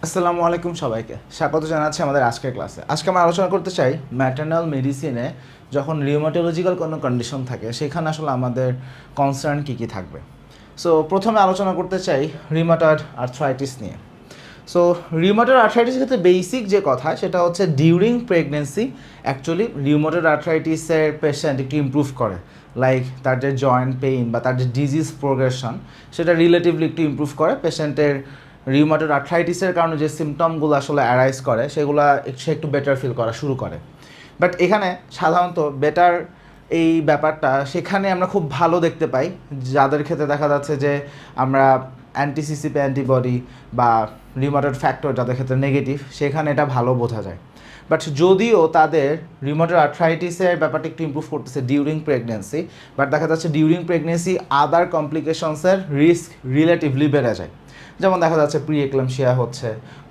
আসসালামু আলাইকুম সবাইকে স্বাগত জানাচ্ছি আমাদের আজকের ক্লাসে। আজকে আমরা আলোচনা করতে চাই ম্যাটার্নাল মেডিসিনে যখন রিউমাটোলজিক্যাল কোনো কন্ডিশন থাকে সেখানে আসলে আমাদের কনসার্ন কী কী থাকবে। সো প্রথমে আলোচনা করতে চাই রিউমাটয়েড আর্থ্রাইটিস নিয়ে। সো রিউমাটয়েড আর্থ্রাইটিসের ক্ষেত্রে বেসিক যে কথা সেটা হচ্ছে ডিউরিং প্রেগনেন্সি অ্যাকচুয়ালি রিউমাটয়েড আর্থ্রাইটিসের পেশেন্ট একটু ইমপ্রুভ করে, লাইক তার যে জয়েন্ট পেইন বা তার যে ডিজিজ প্রোগ্রেশন সেটা রিলেটিভলি একটু ইমপ্রুভ করে। পেশেন্টের রিউমাটয়েড আর্থ্রাইটিসের কারণে যে সিমটমগুলো আসলে অ্যারাইজ করে সেগুলো সে একটু বেটার ফিল করা শুরু করে। বাট এখানে সাধারণত বেটার এই ব্যাপারটা সেখানে আমরা খুব ভালো দেখতে পাই যাদের ক্ষেত্রে দেখা যাচ্ছে যে আমরা অ্যান্টিসিসিপি অ্যান্টিবডি বা রিউমাটয়েড ফ্যাক্টর যাদের ক্ষেত্রে নেগেটিভ, সেখানে এটা ভালো বোঝা যায়। বাট যদিও তাদের রিউমাটয়েড আর্থ্রাইটিসের ব্যাপারটা একটু ইমপ্রুভ করতেছে ডিউরিং প্রেগনেন্সি, বাট দেখা যাচ্ছে ডিউরিং প্রেগনেন্সি আদার কমপ্লিকেশনসের রিস্ক রিলেটিভলি বেড়ে যায়। যেমন দেখা যাচ্ছে প্রি এক্লাম্পসিয়া হচ্ছে,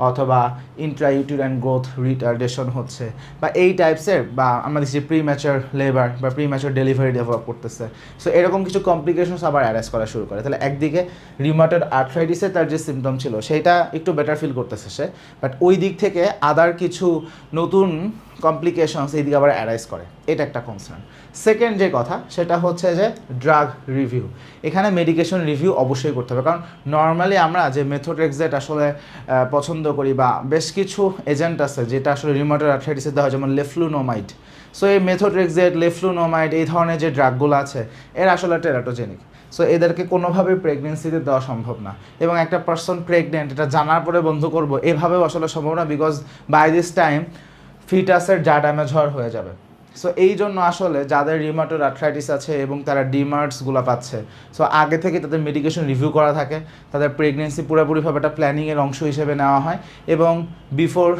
অথবা ইন্ট্রাইউটেরাইন গ্রোথ রিটার্ডেশন হচ্ছে, বা এই টাইপসের, বা আমরা দেখছি প্রিম্যাচার লেবার বা প্রিম্যাচার ডেলিভারি ডেভেলপ করতেছে। সো এরকম কিছু কমপ্লিকেশনস আবার অ্যারেস্ট করা শুরু করে। তাহলে একদিকে রিউমাটয়েড আর্থ্রাইটিসে তার যে সিমটম ছিল সেইটা একটু বেটার ফিল করতেছে সে, বাট ওই দিক থেকে আদার কিছু নতুন কমপ্লিকেশনস এই দিকে আবার অ্যারাইজ করে। এটা একটা কনসার্ন। সেকেন্ড যে কথা সেটা হচ্ছে যে ড্রাগ রিভিউ। এখানে মেডিকেশন রিভিউ অবশ্যই করতে হবে, কারণ নর্মালি আমরা যে মেথোট্রেক্সেট আসলে পছন্দ করি বা বেশ কিছু এজেন্ট আছে যেটা আসলে রিউমাটয়েড আর্থ্রাইটিসে দেওয়া হয়, যেমন লেফ্লুনোমাইড। সো এই মেথোট্রেক্সেট, লেফ্লুনোমাইড এই ধরনের যে ড্রাগগুলো আছে এরা আসলে টেরাটোজেনিক। সো এদেরকে কোনোভাবে প্রেগনেন্সিতে দেওয়া সম্ভব না, এবং একটা পার্সন প্রেগনেন্ট এটা জানার পরে বন্ধ করবো এভাবেও আসলে সম্ভব না, বিকজ বাই দিস টাইম ফিটাসের যা ড্যামেজ হয়ে যাবে। সো এই জন্য আসলে যাদের রিউমাটয়েড আর্থ্রাইটিস আছে এবং তারা ডিমার্টসগুলো পাচ্ছে, সো আগে থেকে তাদের মেডিকেশন রিভিউ করা থাকে, তাদের প্রেগনেন্সি পুরোপুরিভাবে একটা প্ল্যানিংয়ের অংশ হিসেবে নেওয়া হয়, এবং বিফোর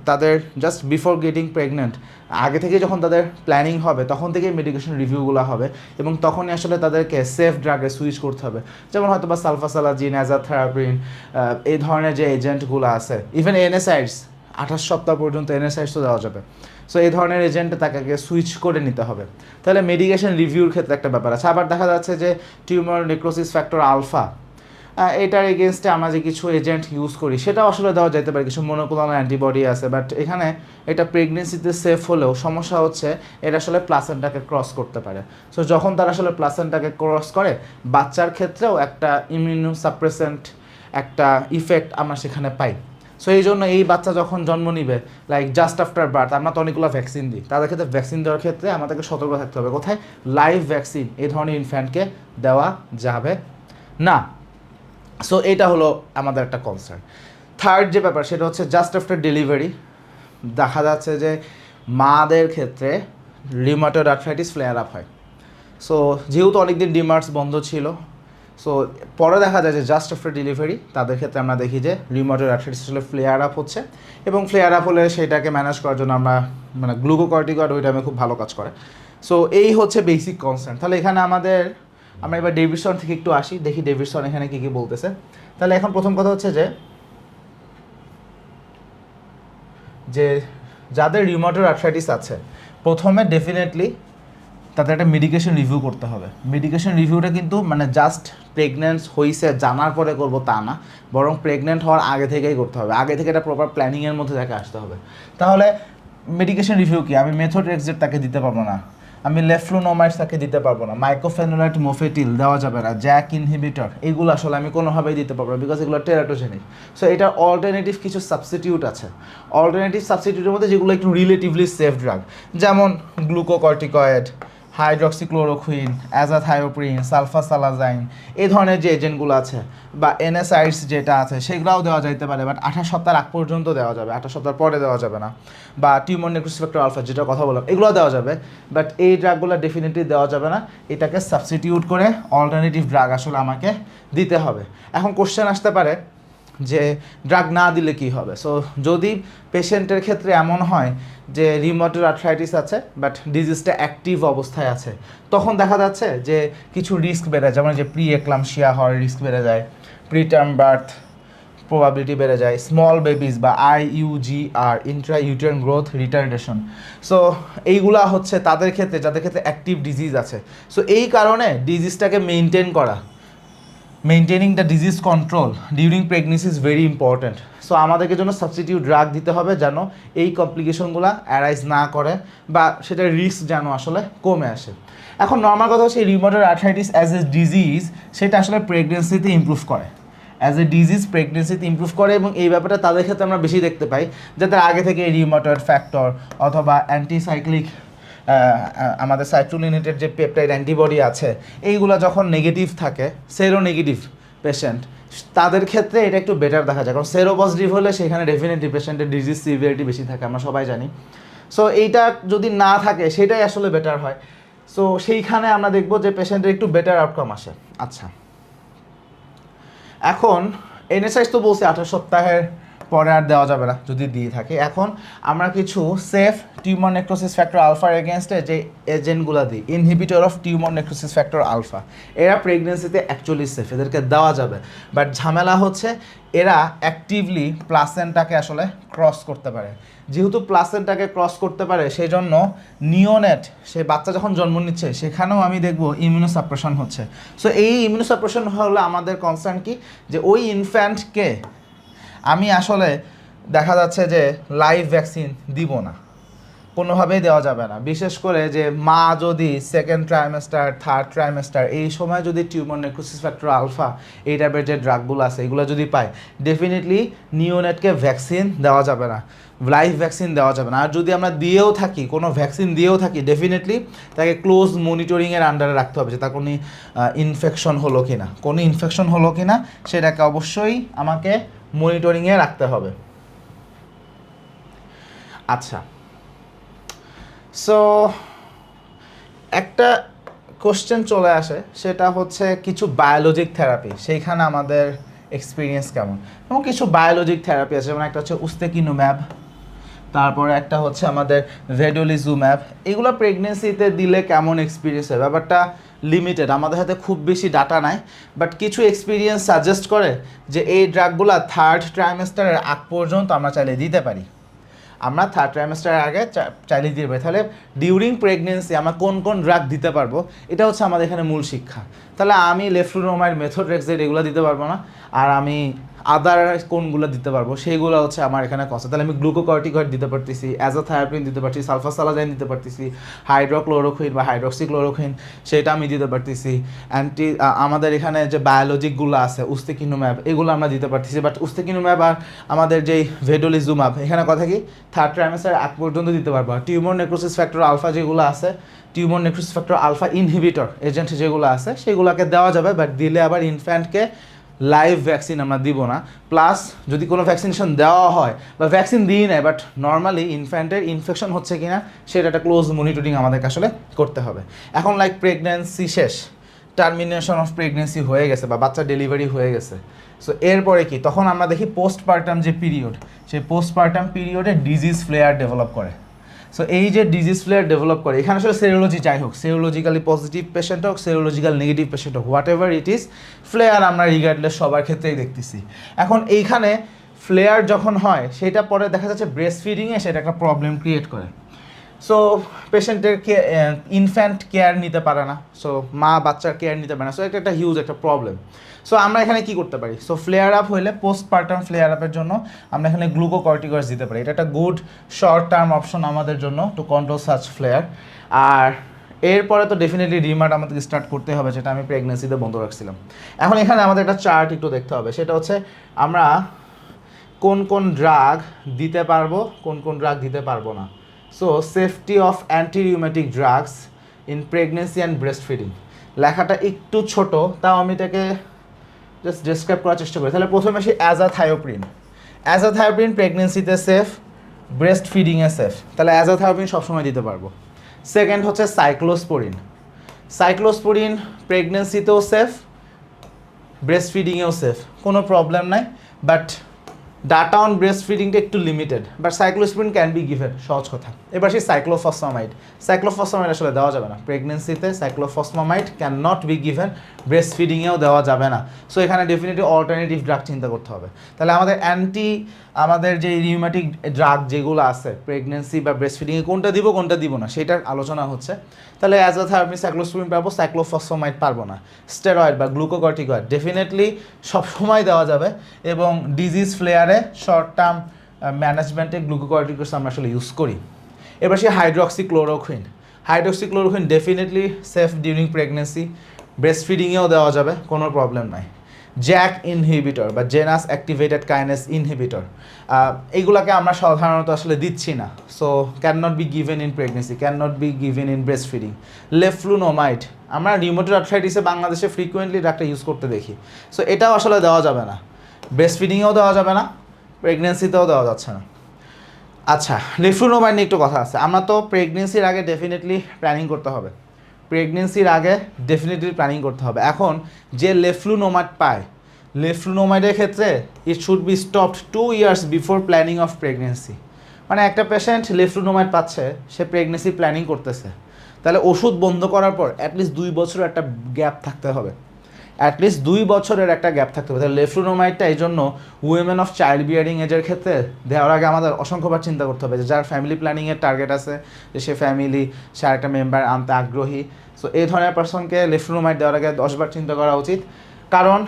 তাদের জাস্ট বিফোর গেটিং প্রেগনেন্ট আগে থেকে যখন তাদের প্ল্যানিং হবে তখন থেকেই মেডিকেশন রিভিউগুলো হবে, এবং তখনই আসলে তাদেরকে সেফ ড্রাগে সুইচ করতে হবে। যেমন হয়তো বা সালফাসালাজিন, অ্যাজাথেরাপিন, এই ধরনের যে এজেন্টগুলো আছে, ইভেন এনএসআইডস 28 সপ্তাহ পর্যন্ত এনএসআইডসও দেওয়া যাবে। সো এই ধরনের এজেন্টে তাকে সুইচ করে নিতে হবে। তাহলে মেডিকেশন রিভিউর ক্ষেত্রে একটা ব্যাপার আছে। আবার দেখা যাচ্ছে যে টিউমার নেক্রোসিস ফ্যাক্টর আলফা, এটার এগেনস্টে আমরা যে কিছু এজেন্ট ইউজ করি সেটাও আসলে দেওয়া যেতে পারে, কিছু মনোক্লোনাল অ্যান্টিবডি আছে। বাট এখানে এটা প্রেগনেন্সিতে সেফ হলেও সমস্যা হচ্ছে এটা আসলে প্লাসেন্টাকে ক্রস করতে পারে। সো যখন তারা আসলে প্লাসেন্টাকে ক্রস করে বাচ্চার ক্ষেত্রেও একটা ইমিউনো সাপ্রেসেন্ট একটা ইফেক্ট আমরা সেখানে পাই। সো এই জন্য এই বাচ্চা যখন জন্ম নিবে, লাইক জাস্ট আফটার বার্থ, আমরা তো অনেকগুলো ভ্যাকসিন দিই, তাদের ক্ষেত্রে ভ্যাকসিন দেওয়ার ক্ষেত্রে আমাদেরকে সতর্ক থাকতে হবে। কোথায়? লাইভ ভ্যাকসিন এই ধরনের ইনফ্যান্টকে দেওয়া যাবে না। সো এটা হলো আমাদের একটা কনসার্ন। থার্ড যে ব্যাপার সেটা হচ্ছে জাস্ট আফটার ডেলিভারি দেখা যাচ্ছে যে মাদের ক্ষেত্রে রিউমাটয়েড আর্থ্রাইটিস ফ্লেয়ার আপ হয়। সো যেহেতু অনেকদিন ডিমার্টস বন্ধ ছিল, সো পরে দেখা যায় যে জাস্ট আফটার ডেলিভারি তাদের ক্ষেত্রে আমরা দেখি যে রিউমাটয়েড আর্থ্রাইটিস আসলে ফ্লেয়ার আপ হচ্ছে, এবং ফ্লেয়ার আপ হলে সেটাকে ম্যানেজ করার জন্য আমরা গ্লুকোকর্টিকয়েড ওই টাইমে খুব ভালো কাজ করে। সো এই হচ্ছে বেসিক কনসার্ন। তাহলে এখানে আমরা এবার ডেভিডসন থেকে একটু আসি, দেখি ডেভিডসন এখানে কী কী বলতেছে। তাহলে এখন প্রথম কথা হচ্ছে যে যাদের রিউমাটয়েড আর্থ্রাইটিস আছে প্রথমে ডেফিনেটলি তাদের একটা মেডিকেশন রিভিউ করতে হবে। মেডিকেশন রিভিউটা কিন্তু জাস্ট প্রেগনেন্ট হয়েছে জানার পরে করবো তা না, বরং প্রেগনেন্ট হওয়ার আগে থেকেই করতে হবে, আগে থেকে একটা প্রপার প্ল্যানিংয়ের মধ্যে তাকে আসতে হবে। তাহলে মেডিকেশন রিভিউ কি? আমি মেথোট্রেক্সেট তাকে দিতে পারবো না, আমি লেফ্লুনোমাইড তাকে দিতে পারবো না, মাইক্রোফেনোলাইট মোফেটিল দেওয়া যাবে না, জ্যাক ইনহিবিটর এগুলো আসলে আমি কোনোভাবেই দিতে পারবো না, বিকজ এগুলো টেরাটোজেনিক। সো এটার অল্টারনেটিভ কিছু সাবস্টিটিউট আছে। অল্টারনেটিভ সাবস্টিটিউটের মধ্যে যেগুলো একটু রিলেটিভলি সেফ ড্রাগ, যেমন গ্লুকোকর্টিকয়েড, হাইড্রক্সিক্লোরোকুইন, অ্যাজাথায়োপ্রিন, সালফাসালাজাইন, এই ধরনের যে এজেন্টগুলো আছে, বা এনএসআইডস যেটা আছে সেগুলোও দেওয়া যেতে পারে, বাট 28 সপ্তাহ আগ পর্যন্ত দেওয়া যাবে, 28 সপ্তাহ পরে দেওয়া যাবে না। বা টিউমার নেক্রোসিস ফ্যাক্টর আলফা যেটা কথা বললাম এগুলো দেওয়া যাবে, বাট এই ড্রাগগুলো ডেফিনেটলি দেওয়া যাবে না। এটাকে সাবস্টিটিউট করে অল্টারনেটিভ ড্রাগ আসলে আমাকে দিতে হবে। এখন কোশ্চেন আসতে পারে যে ড্রাগ না দিলে কি হবে? সো যদি পেশেন্টের ক্ষেত্রে এমন হয় যে রিউমাটয়েড আর্থ্রাইটিস আছে বাট ডিজিজটা অ্যাক্টিভ অবস্থায় আছে, তখন দেখা যাচ্ছে যে কিছু রিস্ক বেড়ে যায়, যেমন যে প্রি এক্লাম্পসিয়া হওয়ার রিস্ক বেড়ে যায়, প্রিটার্ম বার্থ প্রবাবিলিটি বেড়ে যায়, স্মল বেবিজ বা IUGR, intrauterine growth retardation. So এইগুলা হচ্ছে তাদের ক্ষেত্রে যাদের ক্ষেত্রে অ্যাক্টিভ ডিজিজ আছে। সো এই কারণে ডিজিজটাকে মেনটেন করা maintaining the disease control during pregnancy is very important. So আমাদেরকে জন্য সাবস্টিটিউট ড্রাগ দিতে হবে যেন এই কমপ্লিকেশনগুলো অ্যারাইজ না করে বা সেটার রিস্ক যেন আসলে কমে আসে। এখন নর্মাল কথা হচ্ছে rheumatoid arthritis as a disease সেটা আসলে প্রেগনেন্সিতে ইমপ্রুভ করে, অ্যাজ এ ডিজিজ প্রেগনেন্সিতে ইমপ্রুভ করে, এবং এই ব্যাপারটা তাদের ক্ষেত্রে আমরা বেশি দেখতে পাই যাদের আগে থেকে রিউমাটয়েড ফ্যাক্টর অথবা অ্যান্টিসাইক্লিক আমাদের সাইট্রোলিনেটেড যে পেপটাইড অ্যান্টিবডি আছে এইগুলো যখন নেগেটিভ থাকে, সেরো নেগেটিভ পেশেন্ট, তাদের ক্ষেত্রে এটা একটু বেটার দেখা যায়, কারণ সেরো পজিটিভ হলে সেখানে ডেফিনেটলি পেশেন্টের ডিজিজ সিভিয়ারিটি বেশি থাকে, আমরা সবাই জানি। সো এইটা যদি না থাকে সেটাই আসলে বেটার হয়। সো সেইখানে আমরা দেখবো যে পেশেন্টের একটু বেটার আউটকাম আসে। আচ্ছা, এখন এনএসআইস তো বলছি 28 সপ্তাহের পরে আর দেওয়া যাবে না যদি দিয়ে থাকে। এখন আমরা কিছু সেফ টিউমার নেক্রোসিস ফ্যাক্টর আলফার এগেনস্টে যে এজেন্টগুলো দিই, inhibitor of tumour necrosis factor alpha, এরা প্রেগনেন্সিতে অ্যাকচুয়ালি সেফ, এদেরকে দেওয়া যাবে। বাট ঝামেলা হচ্ছে এরা অ্যাক্টিভলি প্লাসেন্টাকে আসলে ক্রস করতে পারে। যেহেতু প্লাসেন্টাকে ক্রস করতে পারে সেই জন্য নিওনেট, সে বাচ্চা যখন জন্ম নিচ্ছে সেখানেও আমি দেখব ইমিউনোসাপ্রেশন হচ্ছে। সো এই ইমিউনোসাপ্রেশন হলে আমাদের কনসার্ন কি, যে ওই ইনফ্যান্টকে আমি আসলে দেখা যাচ্ছে যে লাইভ ভ্যাকসিন দিব না, কোনোভাবেই দেওয়া যাবে না। বিশেষ করে যে মা যদি সেকেন্ড ট্রাইমেস্টার থার্ড ট্রাইমেস্টার এই সময় যদি টিউমার নেক্রোসিস ফ্যাক্টর আলফা এই টাইপের যে ড্রাগগুলো আছে এগুলো যদি পায়, ডেফিনেটলি নিওনেটকে ভ্যাকসিন দেওয়া যাবে না, লাইভ ভ্যাকসিন দেওয়া যাবে না। আর যদি আমরা দিয়েও থাকি, কোনো ভ্যাকসিন দিয়েও থাকি, ডেফিনেটলি তাকে ক্লোজ মনিটরিংয়ের আন্ডারে রাখতে হবে যে তার কোনো ইনফেকশন হলো কি না, কোনো ইনফেকশন হলো কি না সেটাকে অবশ্যই আমাকে মনিটরিংয়ে রাখতে হবে। আচ্ছা, সো একটা কোশ্চেন চলে আসে, সেটা হচ্ছে কিছু বায়োলজিক থেরাপি, সেইখানে আমাদের এক্সপিরিয়েন্স কেমন। এবং কিছু বায়োলজিক থেরাপি আছে, যেমন একটা হচ্ছে উস্তেকিনুম্যাব, তারপরে একটা হচ্ছে আমাদের ভেডোলিজুম্যাব। এগুলো প্রেগনেন্সিতে দিলে কেমন এক্সপিরিয়েন্স হয় ব্যাপারটা লিমিটেড, আমাদের হাতে খুব বেশি ডাটা নাই, বাট কিছু এক্সপিরিয়েন্স সাজেস্ট করে যে এই ড্রাগগুলো থার্ড ট্রাইমেস্টারের আগ পর্যন্ত আমরা চাইলে দিতে পারি। আমরা থার্ড ট্রাইমেস্টারের আগে চাইলে দিতে পারি। তাহলে ডিউরিং প্রেগনেন্সি আমরা কোন কোন ড্রাগ দিতে পারবো, এটা হচ্ছে আমাদের এখানে মূল শিক্ষা। তাহলে আমি লেফ্লুরোমাইড, মেথোট্রেক্সেট এগুলো দিতে পারবো না, আর আমি আদার কোনগুলো দিতে পারবো সেইগুলো হচ্ছে আমার এখানে কষ্ট। তাহলে আমি গ্লুকোকর্টিকয়েড দিতে পারতেছি, অ্যাজাথায়োপ্রিন দিতে পারছি, সালফাসালাজাইন দিতে পারতেছি, হাইড্রোক্লোরোকুইন বা হাইড্রক্সিক্লোরোকুইন সেটা আমি দিতে পারতেছি। আমাদের এখানে যে বায়োলজিকগুলো আছে উস্তেকিনুম্যাব এগুলো আমরা দিতে পারতেছি। বাট উস্তেকিনুম্যাব আর আমাদের যেই ভেডোলিজুম্যাব এখানে কথা কি থার্ড ট্রাইমেস্টার আগ পর্যন্ত দিতে পারবো। আর টিউমার নেক্রোসিস ফ্যাক্টর আলফা যেগুলো আছে, tumour necrosis factor alpha inhibitor agent যেগুলো আছে সেগুলোকে দেওয়া যাবে, বাট দিলে আবার ইনফ্যান্টকে লাইভ ভ্যাকসিন আমরা দিব না। প্লাস যদি কোনো ভ্যাকসিনেশন দেওয়া হয় বা ভ্যাকসিন দিই নেয়, বাট নর্মালি ইনফ্যান্টের ইনফেকশন হচ্ছে কি না সেটা একটা ক্লোজ মনিটরিং আমাদেরকে আসলে করতে হবে। এখন লাইক প্রেগনেন্সি শেষ, টার্মিনেশন অফ প্রেগনেন্সি হয়ে গেছে বা বাচ্চা ডেলিভারি হয়ে গেছে, সো এরপরে কি, তখন আমরা দেখি পোস্টপার্টাম যে পিরিয়ড, সেই পোস্টপার্টাম পিরিয়ডে ডিজিজ ফ্লেয়ার ডেভেলপ করে। সো এই যে ডিজিজ ফ্লেয়ার ডেভেলপ করে, এখানে আসলে সেরোলজি যাই হোক, সেরোলজিক্যালি পজিটিভ পেশেন্ট হোক, সেরোলজিক্যাল নেগেটিভ পেশেন্ট হোক, whatever it is, flare আমরা রিগার্ডলেস সবার ক্ষেত্রেই দেখতেছি। এখন এইখানে ফ্লেয়ার যখন হয় সেটা পরে দেখা যাচ্ছে ব্রেস্ট ফিডিংয়ে সেটা একটা প্রবলেম ক্রিয়েট করে। সো পেশেন্টের ইনফ্যান্ট কেয়ার নিতে পারে না, সো মা বাচ্চার কেয়ার নিতে পারে না, সো এটা একটা হিউজ একটা প্রবলেম। সো আমরা এখানে কি করতে পারি, সো ফ্লেয়ার আপ হইলে পোস্টপার্টাম ফ্লেয়ার আপের জন্য আমরা এখানে গ্লুকোকর্টিকয়েডস দিতে পারি। এটা একটা গুড শর্ট টার্ম অপশন আমাদের জন্য টু কন্ট্রোল সাচ ফ্লেয়ার। আর এরপরে তো ডেফিনেটলি রিমার্ড আমাদেরকে স্টার্ট করতে হবে, যেটা আমি প্রেগনেন্সিতে বন্ধ রাখছিলাম। এখন এখানে আমাদের একটা চার্ট একটু দেখতে হবে, সেটা হচ্ছে আমরা কোন কোন ড্রাগ দিতে পারবো, কোন কোন ড্রাগ দিতে পারবো না। So safety of antirheumatic drugs in pregnancy and breast feeding, লেখাটা একটু ছোট, তাও আমি এটাকে জাস্ট ডিসক্রাইব করার চেষ্টা করি। তাহলে প্রথমে আসি অ্যাজাথায়োপ্রিন। অ্যাজাথায়োপ্রিন প্রেগনেন্সিতে সেফ, ব্রেস্ট ফিডিংয়ে সেফ, তাহলে অ্যাজাথায়োপ্রিন সবসময় দিতে পারবো। সেকেন্ড হচ্ছে সাইক্লোস্পোরিন। সাইক্লোস্পোরিন প্রেগনেন্সিতেও সেফ, ব্রেস্ট ফিডিংয়েও সেফ, কোনো প্রবলেম নাই, বাট ডাটা অন ব্রেস্ট ফিডিংটা একটু limited, but cyclosporine can be given, সহজ কথা। এবার সেই সাইক্লোফসফামাইড আসলে দেওয়া যাবে না প্রেগনেন্সিতে। Cyclophosphamide can not be given, breast ফিডিংয়েও দেওয়া যাবে না। সো এখানে ডেফিনেটলি অল্টারনেটিভ ড্রাগ চিন্তা করতে হবে। তাহলে আমাদের যে রিউম্যাটিক ড্রাগ যেগুলো আছে প্রেগনেন্সি বা ব্রেস্ট ফিডিংয়ে কোনটা দিব না সেটার আলোচনা হচ্ছে। তাহলে অ্যাজ আ থেরাপি সাইক্লোস্পিরিন পারবো, সাইক্লোফসফামাইড পারবো না। স্টেরয়েড বা গ্লুকোকর্টিকয়েড ডেফিনেটলি সবসময় দেওয়া যাবে, এবং ডিজিজ ফ্লেয়ারে শর্ট টার্ম ম্যানেজমেন্টে গ্লুকোকর্টিকয়েডস আমরা আসলে ইউজ করি। এবার সেই hydroxychloroquine definitely safe during pregnancy, breast ফিডিংয়েও দেওয়া যাবে, কোনো প্রবলেম নাই। জ্যাক ইনহিবিটর বা জেনাস অ্যাক্টিভেটেড কাইনেস ইনহিবিটর, এইগুলাকে আমরা সাধারণত আসলে দিচ্ছি না। So can not be given in pregnancy, can not be given in breast feeding. Leflunomide আমরা রিউমেটয়েড আর্থ্রাইটিসে বাংলাদেশে ফ্রিকুয়েন্টলি ডাক্তার ইউজ করতে দেখি। সো এটাও আসলে দেওয়া যাবে না, ব্রেস্ট ফিডিংয়েও দেওয়া যাবে না, প্রেগনেন্সিতেও দেওয়া যাচ্ছে না। আচ্ছা, লেফ্লুনোমাইড নিয়ে একটু কথা আছে। আমরা তো প্রেগনেন্সির আগে ডেফিনেটলি প্ল্যানিং করতে হবে, এখন যে লেফ্লুনোমাইড পায়, লেফ্লুনোমাইডের ক্ষেত্রে it should be stopped 2 years before planning of pregnancy. মানে একটা পেশেন্ট লেফ্লুনোমাইড পাচ্ছে, সে প্রেগনেন্সি প্ল্যানিং করতেছে, তাহলে ওষুধ বন্ধ করার পর অ্যাটলিস্ট 2 বছরের একটা গ্যাপ থাকতে হবে, তাহলে লেফ্লুনোমাইডটা এই জন্য উইমেন অফ চাইল্ড বিয়ারিং এজের ক্ষেত্রে দেওয়ার আগে আমাদের অসংখ্যবার চিন্তা করতে হবে যে যার ফ্যামিলি প্ল্যানিংয়ের টার্গেট আছে, যে সে আরেকটা মেম্বার আনতে আগ্রহী। সো এই ধরনের পার্সনকে লেফ্লুনোমাইড দেওয়ার আগে 10 বার চিন্তা করা উচিত। কারণ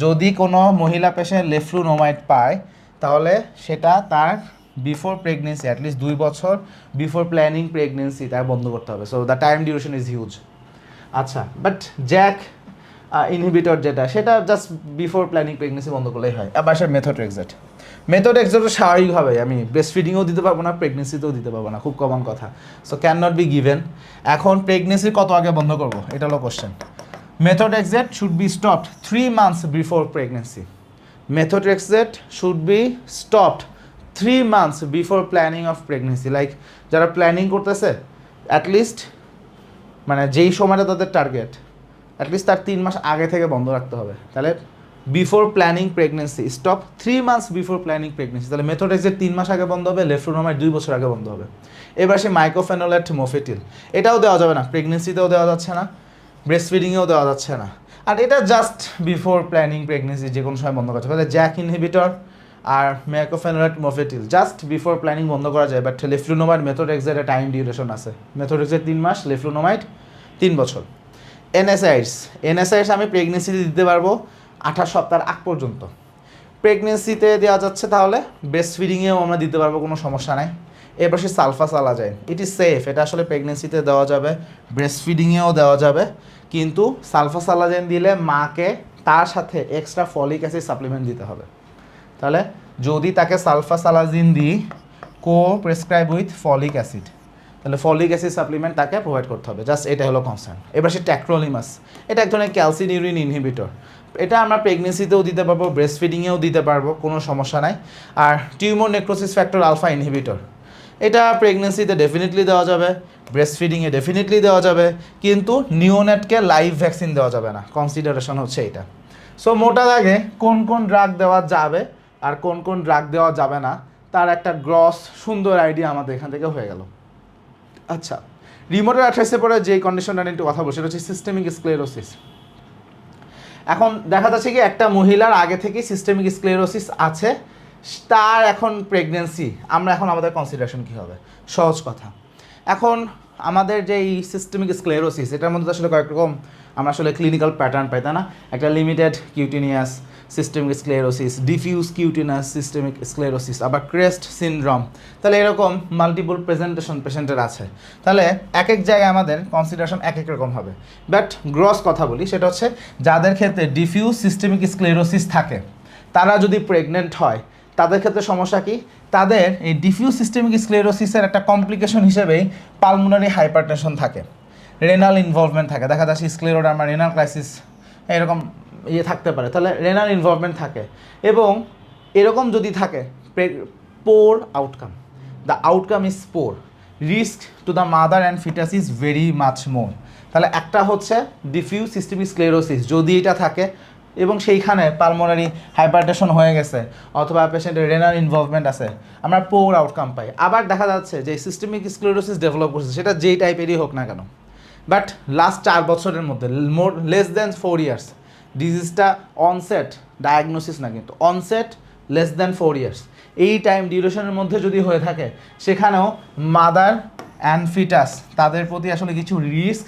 যদি কোনো মহিলা পেশেন্ট লেফ্লুনোমাইড পায়, তাহলে সেটা তার বিফোর প্রেগনেন্সি, অ্যাটলিস্ট 2 বছর বিফোর প্ল্যানিং প্রেগনেন্সি তার বন্ধ করতে হবে। So the time duration is huge. আচ্ছা, বাট জ্যাক ইনহিবিটর সেটা জাস্ট বিফোর প্ল্যানিং প্রেগনেন্সি বন্ধ করলেই হয়। আবার সে মেথোট্রেক্সেটও স্বাভাবিকভাবে আমি ব্রেস্ট ফিডিংও দিতে পারবো না, প্রেগনেন্সিতেও দিতে পারবো না, খুব কমন কথা। So can not be given. এখন প্রেগনেন্সি কত আগে বন্ধ করবো, এটা হলো question. Methotrexate should be stopped 3 months before pregnancy. Methotrexate should be stopped 3 months before planning of pregnancy. Like যারা প্ল্যানিং করতেছে অ্যাটলিস্ট মানে যেই সময়টা তাদের টার্গেট, অ্যাটলিস্ট তার 3 মাস আগে থেকে বন্ধ রাখতে হবে। তাহলে before planning pregnancy stop 3 months before planning pregnancy. তাহলে মেথোট্রেক্সেট 3 মাস আগে বন্ধ হবে, লেফ্লুনোমাইড 2 বছর আগে বন্ধ হবে। এবার সে মাইক্রোফেনোলেট মোফেটিল, এটাও দেওয়া যাবে না, প্রেগনেন্সিতেও দেওয়া যাচ্ছে না, ব্রেস্ট ফিডিংয়েও দেওয়া যাচ্ছে না। আর এটা জাস্ট বিফোর প্ল্যানিং প্রেগনেন্সি যে কোনো সময় বন্ধ করতে হবে। জ্যাক ইনহিবিটর আর mycophenolate mofetil just before planning বন্ধ করা যায়, বাট লেফ্লুনোমাইড মেথোট্রেক্সের টাইম ডিউরেশন আছে। মেথোট্রেক্সের 3 মাস, লেফ্লুনোমাইড 3 বছর। এনএসআইডস আমি প্রেগনেন্সিতে দিতে পারবো 28 সপ্তাহ আগ পর্যন্ত। প্রেগনেন্সিতে দেওয়া যাচ্ছে, তাহলে ব্রেস্ট ফিডিংয়েও আমরা দিতে পারবো, কোনো সমস্যা নাই। এবার সে সালফাসালাজাইন, ইট ইজ সেফ, এটা আসলে প্রেগনেন্সিতে দেওয়া যাবে, ব্রেস্ট ফিডিংয়েও দেওয়া যাবে। কিন্তু সালফাসালাজাইন দিলে মাকে তার সাথে এক্সট্রা ফলিক অ্যাসিড সাপ্লিমেন্ট দিতে হবে। তাহলে যদি তাকে সালফাসালাজিন দিই প্রেসক্রাইব উইথ ফলিক অ্যাসিড, তাহলে ফলিক অ্যাসিড সাপ্লিমেন্ট তাকে প্রোভাইড করতে হবে। জাস্ট এটা হলো কনসার্ন। এবার সে ট্যাক্রোলিমাস, এটা এক ধরনের ক্যালসিনিউরিন ইনহিবিটর, এটা আমরা প্রেগনেন্সিতেও দিতে পারবো, ব্রেস্ট ফিডিংয়েও দিতে পারবো, কোনো সমস্যা নাই। আর tumour necrosis factor alpha inhibitor, এটা প্রেগনেন্সিতে ডেফিনেটলি দেওয়া যাবে, ব্রেস্ট ফিডিংয়ে ডেফিনেটলি দেওয়া যাবে, কিন্তু নিওনেটকে লাইভ ভ্যাকসিন দেওয়া যাবে না, কনসিডারেশন হচ্ছে এটা। সো মোটা দাগে কোন কোন ড্রাগ দেওয়া যাবে আর কোন কোন ড্রাগ দেওয়া যাবে না তার একটা গ্রস সুন্দর আইডিয়া আমাদের এখান থেকে হয়ে গেল। আচ্ছা, রিউমেটয়েড আর্থ্রাইটিসের পরে যে কন্ডিশনটা নিয়ে একটু কথা বলছি, সেটা হচ্ছে সিস্টেমিক স্ক্লেরোসিস। এখন দেখা যাচ্ছে কি একটা মহিলার আগে থেকেই সিস্টেমিক স্ক্লেরোসিস আছে, তার এখন প্রেগনেন্সি, আমরা এখন আমাদের কনসিডারেশন কী হবে? সহজ কথা, এখন আমাদের যে এই সিস্টেমিক স্ক্লেরোসিস, এটার মধ্যে আসলে কয়েক রকম আমরা আসলে ক্লিনিক্যাল প্যাটার্ন পাই, তাই না? একটা limited cutaneous systemic sclerosis, diffuse cutaneous systemic sclerosis, আবার ক্রেস্ট সিনড্রোম। তাহলে এরকম মাল্টিপল প্রেজেন্টেশন পেশেন্টের আছে। তাহলে এক এক জায়গায় আমাদের কনসিডারেশন এক এক রকম হবে। বাট গ্রস কথা বলি, সেটা হচ্ছে যাদের ক্ষেত্রে ডিফিউজ সিস্টেমিক স্ক্লেরোসিস থাকে, তারা যদি প্রেগনেন্ট হয়, তাদের ক্ষেত্রে সমস্যা কি? তাদের এই ডিফিউজ সিস্টেমিক স্ক্লেরোসিসের একটা কমপ্লিকেশন হিসেবেই পালমোনারি হাইপারটেনশন থাকে, রেনাল ইনভলভমেন্ট থাকে, দেখা যাচ্ছে স্ক্লেরোডার্মা, রেনাল ক্রাইসিস, এরকম থাকতে পারে। তাহলে রেনাল ইনভলভমেন্ট থাকে, এবং এরকম যদি থাকে poor outcome, the outcome is poor, risk to the mother and fetus is very much more. তাহলে একটা হচ্ছে ডিফিউজ সিস্টেমিক স্ক্লেরোসিস, যদি এটা থাকে এবং সেইখানে পালমোনারি হাইপারটেনশন হয়ে গেছে অথবা পেশেন্টের রেনাল ইনভলভমেন্ট আছে, আমরা পোর আউটকাম পাই। আবার দেখা যাচ্ছে যে সিস্টেমিক স্ক্লেরোসিস ডেভেলপ করছে, সেটা যেই টাইপেরই হোক না কেন, বাট লাস্ট 4 বছরের মধ্যে লেস দ্যান 4 ইয়ার্স ডিজিজটা অনসেট, ডায়াগনোসিস না কিন্তু অনসেট লেস দ্যান 4 ইয়ার্স, এই টাইম ডিউরেশনের মধ্যে যদি হয়ে থাকে, সেখানেও মাদার অ্যান্ড ফিটাস তাদের প্রতি আসলে কিছু রিস্ক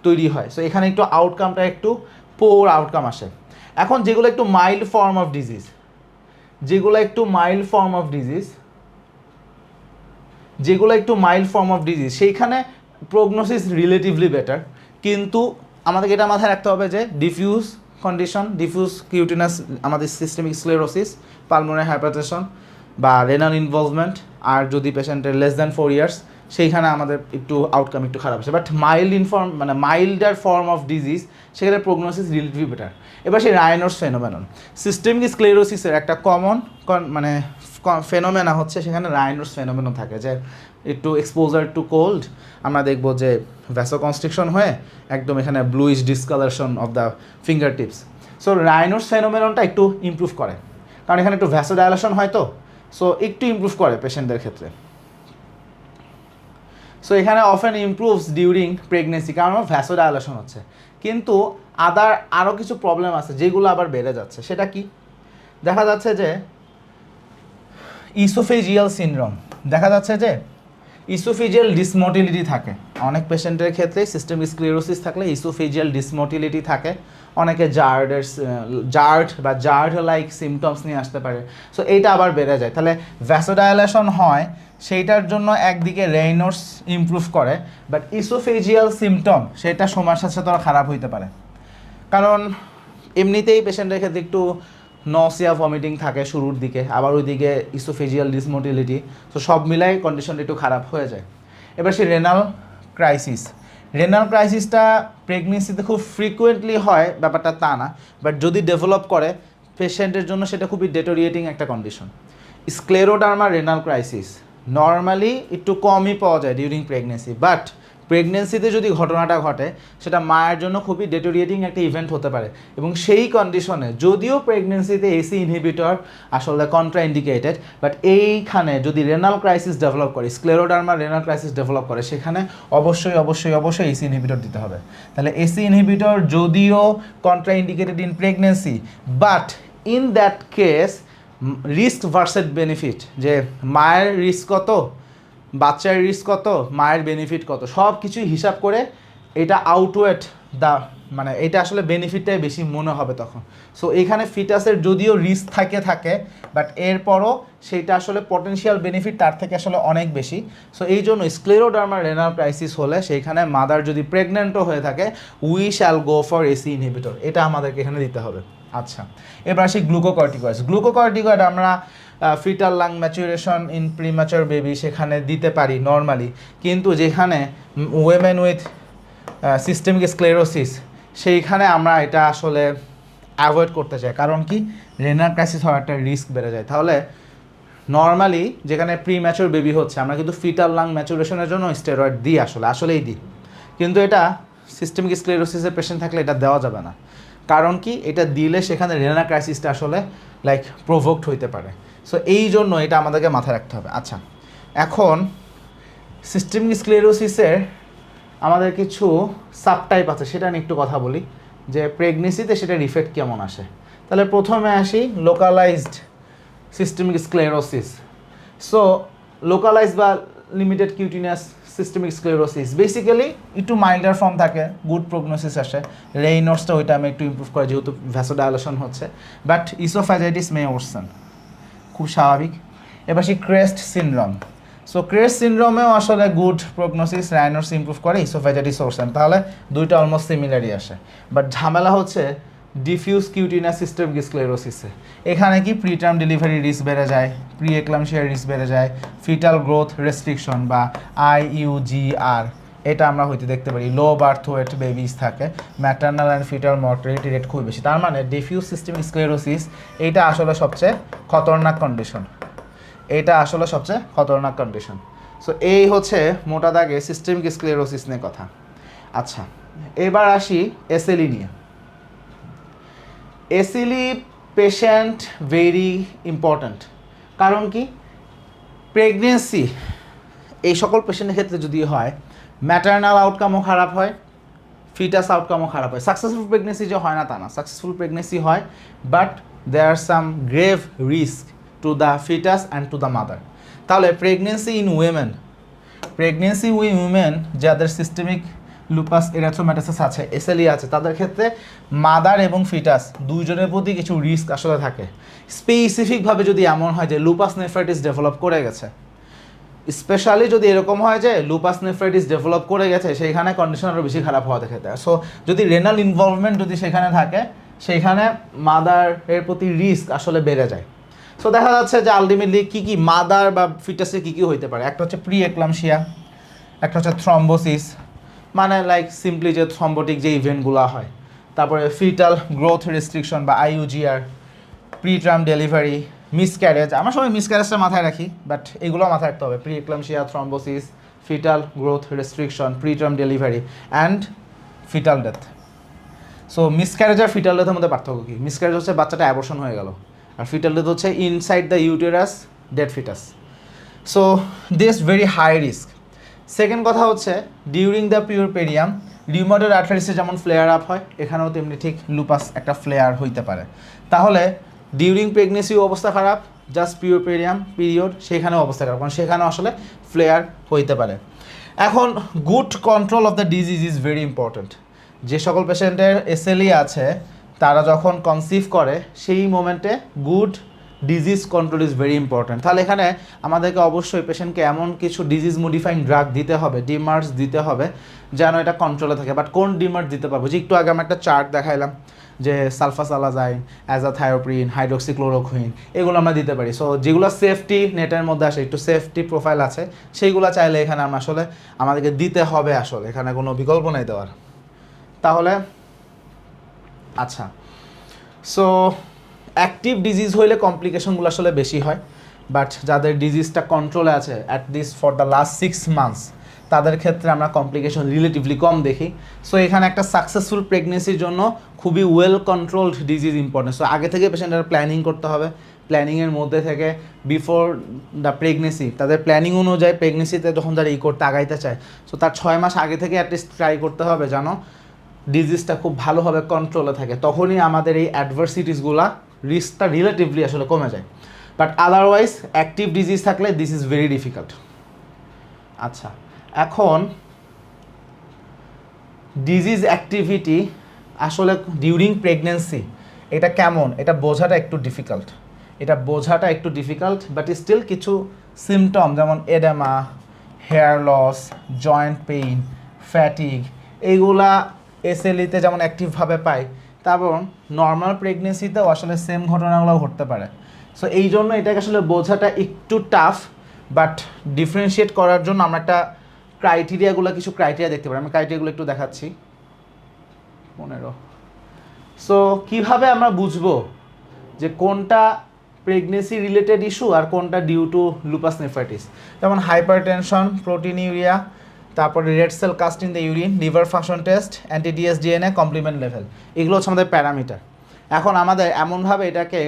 তৈরি হয়। সো এখানে একটু আউটকামটা একটু পোর আউটকাম আসে। এখন যেগুলো একটু মাইল্ড ফর্ম অফ ডিজিজ, সেইখানে প্রগনোসিস রিলেটিভলি বেটার। কিন্তু আমাদেরকে এটা মাথায় রাখতে হবে যে ডিফিউজ কন্ডিশন, ডিফিউজ কিউটিনাস, আমাদের সিস্টেমিক স্ক্লেরোসিস, পালমোনারি হাইপারটেনশন বা রেনাল ইনভলভমেন্ট, আর যদি পেশেন্টের লেস দ্যান 4 ইয়ার্স, সেইখানে আমাদের একটু আউটকাম একটু খারাপ আছে। বাট মাইল্ডার ফর্ম অফ ডিজিজ, সেখানে প্রগনোসিস রিলেটিভলি বেটার। এবার সেই রায়নোস ফেনোমেনন, সিস্টেমিক স্ক্লেরোসিসের একটা কমন ফেনোমেনা হচ্ছে সেখানে রায়নোস ফেনোমেনন থাকে, যে একটু এক্সপোজার টু কোল্ড আমরা দেখব যে ভ্যাসোকনস্ট্রিকশন হয়ে একদম এখানে bluish discolouration of the finger tips. So Raynaud's ফেনোমেননটা একটু ইমপ্রুভ করে, কারণ এখানে একটু ভ্যাসোডাইলেশন হয়, তো সো একটু ইমপ্রুভ করে পেশেন্টদের ক্ষেত্রে। সো এখানে অফেন ইমপ্রুভস ডিউরিং প্রেগনেন্সি, কারণ ভ্যাসোডাইলেশন হচ্ছে। কিন্তু আরও কিছু প্রবলেম আছে যেগুলো আবার বেড়ে যাচ্ছে। সেটা কি? দেখা যাচ্ছে যে ইসোফেজিয়াল সিনড্রোম, দেখা যাচ্ছে যে ইসোফেজিয়াল ডিসমোটিলিটি থাকে অনেক পেশেন্টের ক্ষেত্রে। সিস্টেমিক স্ক্লেরোসিস থাকলে ইসোফেজিয়াল ডিসমোটিলিটি থাকে, অনেকে জার্ড লাইক সিমটমস নিয়ে আসতে পারে। সো এইটা আবার বেড়ে যায়, তাহলে ভ্যাসোডাইলেশন হয়, সেইটার জন্য একদিকে রেইনোস ইমপ্রুভ করে, বাট ইসোফেজিয়াল সিমটম সেটা সময়ের সাথে সাথে খারাপ হইতে পারে, কারণ এমনিতেই পেশেন্টের ক্ষেত্রে একটু নসিয়া ভমিটিং থাকে শুরুর দিকে, আবার ওইদিকে ইসোফেজিয়াল ডিসমোটিলিটি, তো সব মিলাই কন্ডিশনটা একটু খারাপ হয়ে যায়। এবার সেই রেনাল ক্রাইসিসটা প্রেগনেন্সিতে খুব ফ্রিকুয়েন্টলি হয় ব্যাপারটা তা না, বাট যদি ডেভেলপ করে পেশেন্টের জন্য সেটা খুবই ডেটোরিয়েটিং একটা condition. Scleroderma renal crisis normally একটু কমই পাওয়া যায় ডিউরিং প্রেগনেন্সি, বাট প্রেগনেন্সিতে যদি ঘটনাটা ঘটে সেটা মায়ের জন্য খুবই ডেটোরিয়েটিং একটা ইভেন্ট হতে পারে। এবং সেই কন্ডিশনে যদিও প্রেগনেন্সিতে এসি ইনহিবিটর আসলে কন্ট্রা ইন্ডিকেটেড, বাট এইখানে যদি রেনাল ক্রাইসিস ডেভেলপ করে, স্ক্লেরোডার্মা রেনাল ক্রাইসিস ডেভেলপ করে, সেখানে অবশ্যই এসি ইনহিবিটর দিতে হবে। তাহলে এসি ইনহিবিটর যদিও contra indicated in pregnancy, but in that case risk versus benefit, যে মায়ের রিস্ক কত, বাচ্চার রিস্ক কত, মায়ের বেনিফিট কত, সব কিছুই হিসাব করে এটা আউটওয়েট মানে এটা আসলে বেনিফিটটাই বেশি মনে হবে তখন। সো এখানে ফিটাসের যদিও রিস্ক থাকে, বাট এরপরও সেইটা আসলে পটেনশিয়াল বেনিফিট তার থেকে আসলে অনেক বেশি। সো এই জন্য স্ক্লেরোডার্মা রেনাল ক্রাইসিস হলে সেইখানে মাদার যদি প্রেগনেন্টও হয়ে থাকে, we shall go for AC inhibitor, এটা আমাদেরকে এখানে দিতে হবে। আচ্ছা, এবার আসি গ্লুকোকর্টিকয়েড আমরা fetal lung maturation in premature baby সেখানে দিতে পারি নর্মালি, কিন্তু যেখানে ওয়েমেন উইথ সিস্টেমিক স্ক্লেরোসিস সেইখানে আমরা এটা আসলে অ্যাভয়েড করতে চাই, কারণ কি রেনাল ক্রাইসিস হওয়ার একটা রিস্ক বেড়ে যায়। তাহলে নর্মালি যেখানে প্রিম্যাচুর বেবি হচ্ছে আমরা কিন্তু ফিটাল লাং ম্যাচুরেশনের জন্য স্টেরয়েড দিই, আসলেই দিই, কিন্তু এটা সিস্টেমিক স্ক্লেরোসিসের পেশেন্ট থাকলে এটা দেওয়া যাবে না, কারণ কি এটা দিলে সেখানে রেনাল ক্রাইসিসটা আসলে প্রোভোকড হইতে পারে। সো এই জন্য এটা আমাদেরকে মাথায় রাখতে হবে। আচ্ছা, এখন সিস্টেমিক স্ক্লেরোসিসের আমাদের কিছু সাবটাইপ আছে, সেটা নিয়ে একটু কথা বলি, যে প্রেগনেন্সিতে সেটার ইফেক্ট কেমন আসে। তাহলে প্রথমে আসি localized systemic sclerosis. So localized বা limited cutaneous systemic sclerosis basically একটু মাইল্ডার ফর্ম থাকে, গুড প্রগনোসিস আসে, রেইনোসটা ওইটা আমি একটু ইমপ্রুভ করে যেহেতু ভ্যাসোডাইলেশন হচ্ছে, বাট ইসোফ্যাজাইটিস মে ওরসন, খুব স্বাভাবিক। এবার সেই ক্রেস্ট সিনড্রোম, সো ক্রেস্ট সিনড্রোমেও আসলে গুড প্রগনোসিস, রাইনোস ইমপ্রুভ করে, ইসোফ্যাজাইটিস ওরসন, তাহলে দুইটা অলমোস্ট সিমিলারই আসে। বাট ঝামেলা হচ্ছে ডিফিউজ কিউটিনিয়াস সিস্টেমিক স্ক্লেরোসিসে, এখানে কি প্রিটার্ম ডেলিভারি রিস্ক বেড়ে যায়, প্রি এক্লামশিয়ার রিস্ক বেড়ে যায়, ফিটাল গ্রোথ রেস্ট্রিকশন বা IUGR এটা আমরা হইতে দেখতে পারি, লো বার্থ ওয়েট বেবিস থাকে, maternal and fetal mortality rate খুব বেশি। তার মানে ডিফিউজ সিস্টেমিক স্ক্লেরোসিস এইটা আসলে সবচেয়ে খতরনাক কন্ডিশন। সো এই হচ্ছে মোটা দাগে সিস্টেমিক স্ক্লেরোসিস নিয়ে কথা। আচ্ছা, এবার আসি SLE নিয়ে। এসিলি পেশেন্ট ভেরি ইম্পর্ট্যান্ট। কারণ কি, প্রেগনেন্সি এই সকল পেশেন্টের ক্ষেত্রে যদি হয়, ম্যাটার্নাল আউটকামও খারাপ হয়, ফিটাস আউটকামও খারাপ হয়। সাকসেসফুল প্রেগনেন্সি যে হয় না তা না, সাকসেসফুল প্রেগনেন্সি হয়, but there are some grave risk to the foetus and to the mother. তাহলে প্রেগনেন্সি ইন উইমেন যাদের সিস্টেমিক লুপাস এরিথ্রোম্যাটাসিস আছে, এসএলই আছে, তাদের ক্ষেত্রে মাদার এবং ফিটাস দুইজনের প্রতি কিছু রিস্ক আসলে থাকে। স্পেসিফিকভাবে যদি এমন হয় যে লুপাস নেফ্রাইটিস ডেভেলপ করে গেছে, স্পেশালি যদি এরকম হয় যে লুপাস নেফ্রাইটিস ডেভেলপ করে গেছে, সেইখানে কন্ডিশন আরও বেশি খারাপ হওয়া দেখা যায়। সো যদি রেনাল ইনভলভমেন্ট যদি সেখানে থাকে, সেইখানে মাদারের প্রতি রিস্ক আসলে বেড়ে যায়। সো দেখা যাচ্ছে যে আলটিমেটলি কী কী মাদার বা ফিটাসে কী কী হইতে পারে, একটা হচ্ছে প্রি এক্লামশিয়া, একটা হচ্ছে থ্রম্বোসিস, মানে লাইক সিম্পলি যে থ্রম্বোটিক যে ইভেন্টগুলো হয়, তারপরে ফিটাল গ্রোথ রেস্ট্রিকশন বা আইইউজিআর, প্রিটার্ম ডেলিভারি, মিসক্যারেজ। আমরা সবাই মিসক্যারেজটা মাথায় রাখি, বাট এগুলো মাথায় রাখতে হবে। Preeclampsia, thrombosis, fetal growth restriction, preterm delivery and fetal death. So miscarriage আর ফিটাল ডেথের মধ্যে পার্থক্য কী? মিসক্যারেজ হচ্ছে বাচ্চাটা অ্যাবর্শন হয়ে গেল, আর ফিটাল ডেথ হচ্ছে inside the uterus dead fetus. So this very high risk. Second কথা হচ্ছে ডিউরিং দ্য পিউরপেরিয়াম, রিউমাটয়েড আর্থ্রাইটিসে যেমন ফ্লেয়ার আপ হয়, এখানেও তেমনি ঠিক লুপাস একটা ফ্লেয়ার হইতে পারে। তাহলে ডিউরিং প্রেগনেন্সিও অবস্থা খারাপ, জাস্ট পিউরপেরিয়াম পিরিয়ড সেখানেও অবস্থা খারাপ, কারণ সেখানেও আসলে ফ্লেয়ার হইতে পারে। এখন good control of the disease is very important. যে সকল পেশেন্টের এসএলই আছে, তারা যখন কনসিভ করে সেই মোমেন্টে good disease control is very important. তাহলে এখানে আমাদেরকে অবশ্যই পেশেন্টকে এমন কিছু ডিজিজ মডিফাইং ড্রাগ দিতে হবে, ডিমার্স দিতে হবে, যেন এটা কন্ট্রোলে থাকে। বাট কোন ডিমার্স দিতে পারবো? যে একটু আগে আমি একটা চার্ট দেখাইলাম যে সালফাসালাজাইন, অ্যাজাথায়োপ্রিন, হাইড্রোক্সিক্লোরোকুইন, এগুলো আমরা দিতে পারি। সো যেগুলো সেফটি নেটের মধ্যে আসে, একটু সেফটি প্রোফাইল আছে, সেইগুলো চাইলে এখানে আমরা আসলে আমাদেরকে দিতে হবে, আসলে এখানে কোনো বিকল্প নেই দেওয়ার। তাহলে আচ্ছা, সো অ্যাক্টিভ ডিজিজ হইলে কমপ্লিকেশনগুলো আসলে বেশি হয়, বাট যাদের ডিজিজটা কন্ট্রোলে আছে at least for the last 6 months, তাদের ক্ষেত্রে আমরা কমপ্লিকেশন রিলেটিভলি কম দেখি। সো এখানে একটা সাকসেসফুল প্রেগনেন্সির জন্য খুবই well controlled disease important. So আগে থেকে পেশেন্টের প্ল্যানিং করতে হবে, প্ল্যানিংয়ের মধ্যে থেকে বিফোর দ্য প্রেগনেন্সি তাদের প্ল্যানিং অনুযায়ী প্রেগনেন্সিতে যখন তারা করতে আগাইতে চায়, সো তার 6 মাস আগে থেকে অ্যাটলিস্ট ট্রাই করতে হবে যেন ডিজিজটা খুব ভালোভাবে কন্ট্রোলে থাকে। তখনই আমাদের এই অ্যাডভার্সিটিসগুলা রিস্কটা রিলেটিভলি আসলে কমে যায়। বাট আদারওয়াইজ অ্যাক্টিভ ডিজিজ থাকলে দিস ইজ ভেরি ডিফিকাল্ট। আচ্ছা, এখন ডিজিজ অ্যাক্টিভিটি আসলে ডিউরিং প্রেগনেন্সি এটা কেমন, এটা বোঝাটা একটু ডিফিকাল্ট, বাট স্টিল কিছু সিমটম যেমন oedema, hair loss, joint pain, fatigue, এইগুলা এসএলইতে যেমন অ্যাক্টিভভাবে পাই, তারপর নর্মাল প্রেগনেন্সিতেও আসলে সেম ঘটনাগুলো ঘটতে পারে। সো এই জন্য এটাকে আসলে বোঝাটা একটু টাফ, বাট ডিফারেন্সিয়েট করার জন্য আমরা একটা কিছু ক্রাইটেরিয়া দেখতে পারি। আমি ক্রাইটেরিয়াগুলো একটু দেখাচ্ছি। 15। সো কীভাবে আমরা বুঝবো যে কোনটা প্রেগনেন্সি রিলেটেড ইস্যু আর কোনটা ডিউ টু লুপাস নেফ্রাইটিস? যেমন হাইপারটেনশন, প্রোটিনিউরিয়া, তারপরে red cell cast in the urine, liver function test, anti DS DNA, complement level, এগুলো হচ্ছে আমাদের প্যারামিটার। এখন আমাদের এমনভাবে এটাকে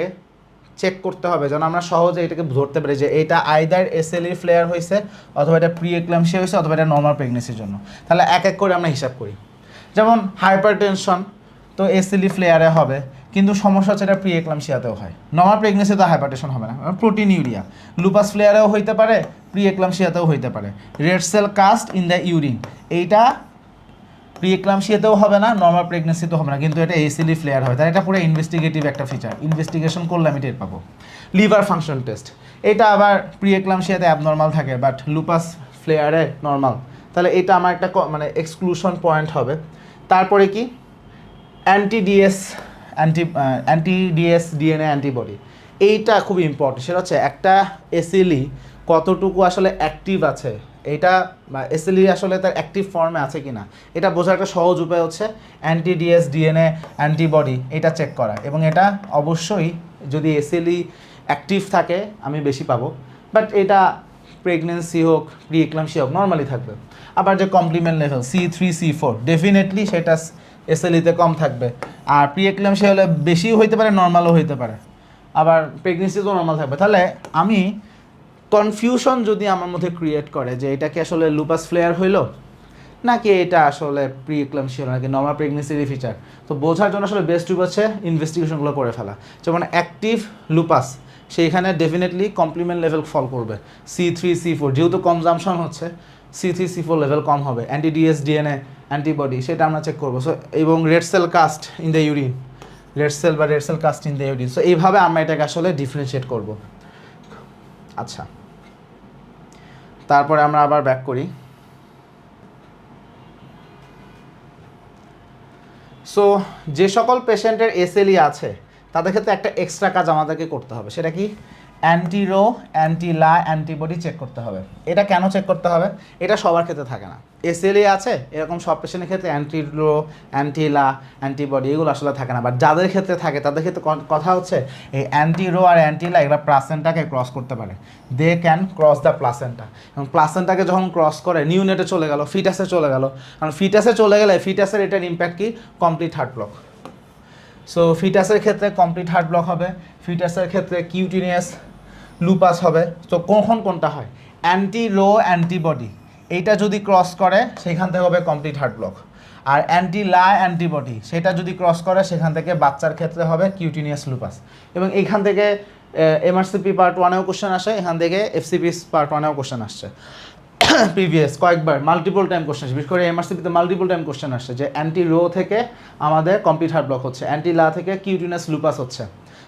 চেক করতে হবে যেন আমরা সহজে এটাকে ধরতে পারি যে এটা আইদার এসএলই ফ্লেয়ার হয়েছে, অথবা এটা প্রি এক্লাম্পসিয়া হয়েছে, অথবা এটা নর্মাল প্রেগনেন্সির জন্য। তাহলে এক এক করে আমরা হিসাব করি। যেমন হাইপারটেনশন তো এসএলই ফ্লেয়ারে হবে, কিন্তু সমস্যা হচ্ছে এটা প্রি এক্লাম্পসিয়াতেও হয়। নর্মাল প্রেগনেন্সিতে হাইপারটেনশন হবে না। প্রোটিনিউরিয়া লুপাস ফ্লেয়ারেও হইতে পারে, প্রি এক্লাম্পসিয়াতেও হইতে পারে। Red cell cast in the urine, এইটা প্রি এক্লাম্পসিয়াতেও হবে না, নর্মাল প্রেগনেন্সিতেও হবে না, কিন্তু এটা এসএলই ফ্লেয়ার হয়। তাই এটা পুরো ইনভেস্টিগেটিভ একটা ফিচার, ইনভেস্টিগেশন করলে আমি টের পাবো। লিভার ফাংশন টেস্ট, এটা আবার প্রি এক্লাম্পসিয়াতে অ্যাবনর্মাল থাকে, বাট লুপাস ফ্লেয়ারে নর্মাল, তাহলে এটা আমার একটা এক্সক্লুশন পয়েন্ট হবে। তারপরে কি অ্যান্টি-ডিএস ডিএনএ অ্যান্টিবডি, এইটা খুব ইম্পর্টেন্ট। সেটা হচ্ছে একটা এসএলই কতটুকু আসলে অ্যাক্টিভ আছে, এটা এসএলই আসলে তার অ্যাক্টিভ ফর্মে আছে কি না, এটা বোঝার একটা সহজ উপায় হচ্ছে অ্যান্টি-ডিএস ডিএনএ অ্যান্টিবডি, এটা চেক করা। এবং এটা অবশ্যই যদি এসএলই অ্যাক্টিভ থাকে আমি বেশি পাবো, বাট এটা প্রেগনেন্সি হোক প্রি এক্লাম্পসিয়া হোক নর্মালি থাকবে। আবার যে complement level C3 C4, definitely সেটা এসএলইতে কম থাকবে। আর প্রি এক্লাম্পসিয়া হলে বেশিও হইতে পারে, নর্মালও হইতে পারে, আবার প্রেগনেন্সিতেও নর্মাল থাকবে। তাহলে আমি কনফিউশন যদি আমার মধ্যে ক্রিয়েট করে যে এটা কি আসলে লুপাস ফ্লেয়ার হইলো নাকি এটা আসলে প্রি এক্লাম্পসিয়া নাকি নর্মাল প্রেগনেন্সির ফিচার, তো বোঝার জন্য আসলে বেস্ট উপায় হচ্ছে ইনভেস্টিগেশনগুলো করে ফেলা। যেমন অ্যাক্টিভ লুপাস, সেইখানে ডেফিনেটলি কমপ্লিমেন্ট লেভেল ফল করবে, C3 C4 যেহেতু কনজামশন হচ্ছে C3 C4 লেভেল কম হবে। অ্যান্টি-ডিএস ডিএনএ অ্যান্টিবডি সেটা আমরা চেক করবো। সো এবং red cell cast in the urine, red cell বা red cell cast in the urine. So এইভাবে আমরা এটাকে আসলে ডিফারেন্সিয়েট করব। আচ্ছা, তারপরে আমরা আবার ব্যাক করি। সো যে সকল পেশেন্টের এসএলই আছে তাদের ক্ষেত্রে একটা এক্সট্রা কাজ আমাদেরকে করতে হবে, সেটা কি অ্যান্টিরো অ্যান্টিলা অ্যান্টিবডি চেক করতে হবে। এটা কেন চেক করতে হবে? এটা সবার ক্ষেত্রে থাকে না। এসএলই আছে এরকম সব পেশেন্টের ক্ষেত্রে অ্যান্টিরো অ্যান্টিলা অ্যান্টিবডি এগুলো আসলে থাকে না, বাট যাদের ক্ষেত্রে থাকে তাদের ক্ষেত্রে কথা হচ্ছে এই অ্যান্টিরো আর অ্যান্টিলা এগুলো প্লাসেন্টাকে ক্রস করতে পারে। They can cross the placenta, এবং প্লাসেন্টাকে যখন ক্রস করে নিউনেটে চলে গেল, ফিটাসে চলে গেল, কারণ ফিটাসে চলে গেলে ফিটাসের এটার ইম্প্যাক্ট কি কমপ্লিট হার্ট ব্লক। সো ফিটাসের ক্ষেত্রে কমপ্লিট হার্ট ব্লক হবে, ফিটাসের ক্ষেত্রে কিউটিনিয়াস লুপাস হবে। তো কখন কোনটা হয়? অ্যান্টিরো অ্যান্টিবডি এইটা যদি ক্রস করে সেখান থেকে হবে কমপ্লিট হার্ট ব্লক, আর অ্যান্টিলা অ্যান্টিবডি সেটা যদি ক্রস করে সেখান থেকে বাচ্চার ক্ষেত্রে হবে কিউটিনিয়াস লুপাস। এবং এইখান থেকে এমআরসিপি পার্ট 1-এও কোশ্চেন আসে, এখান থেকে এফসিপি পার্ট 1-এও কোশ্চেন আসছে প্রিভিয়াস কয়েকবার, মাল্টিপল টাইম কোশ্চেন আসছে, বিশেষ করে এমআরসিপিতে মাল্টিপল টাইম কোশ্চেন আসছে যে অ্যান্টি রো থেকে আমাদের কমপ্লিট হার্ট ব্লক হচ্ছে, অ্যান্টি লা থেকে কিউটিনাস লুপাস হচ্ছে।